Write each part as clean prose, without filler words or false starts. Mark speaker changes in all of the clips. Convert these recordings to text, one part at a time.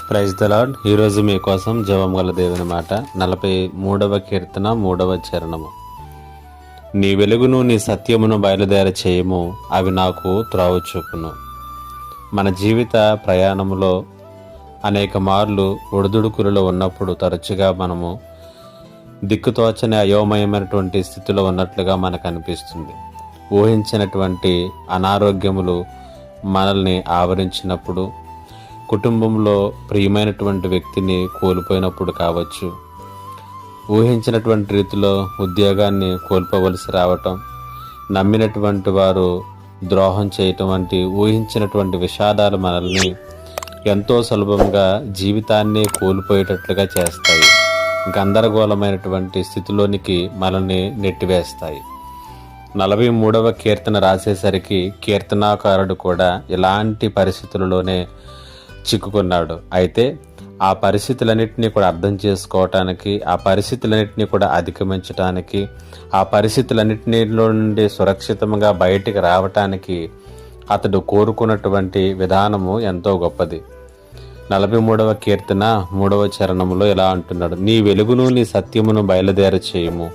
Speaker 1: Praise the lord. ఈరోజు మీకోసం జీవం గల దేవుని మాట 43వ కీర్తన 3వ చరణము. నీ వెలుగును నీ సత్యమును బయలుదేర చేయము, అవి నాకు త్రోవ చూపును. మన జీవిత ప్రయాణంలో అనేక మార్లు ఒడిదుడుకులలో ఉన్నప్పుడు తరచుగా మనము దిక్కుతోచని అయోమయమైనటువంటి స్థితిలో ఉన్నట్లుగా మనకు అనిపిస్తుంది. ఊహించినటువంటి అనారోగ్యములు మనల్ని ఆవరించినప్పుడు, కుటుంబంలో ప్రియమైనటువంటి వ్యక్తిని కోల్పోయినప్పుడు కావచ్చు, ఊహించినటువంటి రీతిలో ఉద్యోగాన్ని కోల్పోవలసి రావటం, నమ్మినటువంటి వారు ద్రోహం చేయటం వంటి ఊహించినటువంటి విషాదాలు మనల్ని ఎంతో సులభంగా జీవితాన్ని కోల్పోయేటట్లుగా చేస్తాయి. గందరగోళమైనటువంటి స్థితిలోనికి మనల్ని నెట్టివేస్తాయి. 43వ కీర్తన రాసేసరికి కీర్తనాకారుడు కూడా ఇలాంటి పరిస్థితులలోనే చిక్కుకున్నాడు. అయితే ఆ పరిస్థితులన్నింటినీ కూడా అర్థం చేసుకోవటానికి, ఆ పరిస్థితులన్నింటినీ కూడా అధిగమించటానికి, ఆ పరిస్థితులన్నింటిలో నుండి సురక్షితంగా బయటికి రావటానికి అతడు కోరుకున్నటువంటి విధానము ఎంతో గొప్పది. 43వ కీర్తన 3వ చరణంలో ఇలా అంటున్నాడు: నీ వెలుగును నీ సత్యమును బయలుదేర చేయము,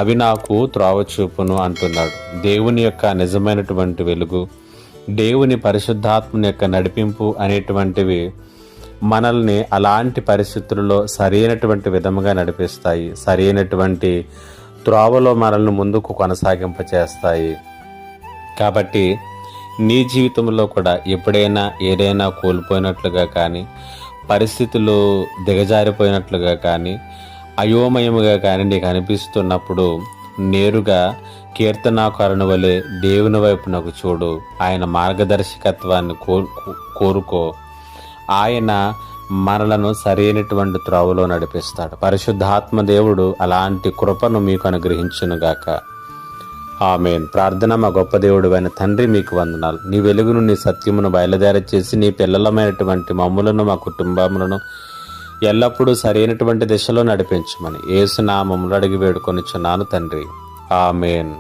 Speaker 1: అవి నాకు త్రోవ చూపును అంటున్నాడు. దేవుని యొక్క నిజమైనటువంటి వెలుగు, దేవుని పరిశుద్ధాత్మని యొక్క నడిపింపు అనేటువంటివి మనల్ని అలాంటి పరిస్థితుల్లో సరైనటువంటి విధముగా నడిపిస్తాయి. సరైనటువంటి త్రోవలో మనల్ని ముందుకు కొనసాగింపచేస్తాయి. కాబట్టి నీ జీవితంలో కూడా ఎప్పుడైనా ఏదైనా కోల్పోయినట్లుగా కానీ, పరిస్థితులు దిగజారిపోయినట్లుగా కానీ, అయోమయముగా కానీ నీకు అనిపిస్తున్నప్పుడు నేరుగా కీర్తనాకారుని వలె దేవుని వైపునకు చూడు. ఆయన మార్గదర్శకత్వాన్ని కోరుకో. ఆయన మనలను సరైనటువంటి త్రోవలో నడిపిస్తాడు. పరిశుద్ధాత్మ దేవుడు అలాంటి కృపను మీకు అనుగ్రహించునుగాక. ఆమేన్. ప్రార్థన. మా గొప్ప దేవుడు అయిన తండ్రి, మీకు వందనాలు. నీ వెలుగును నీ సత్యమును బయలుదేర చేసి నీ పిల్లలమైనటువంటి మమ్ములను, మా కుటుంబములను ఎల్లప్పుడూ సరైనటువంటి దిశలో నడిపించమని యేసు నామములో అడిగి వేడుకొనిచున్నాను తండ్రి. ఆమేన్.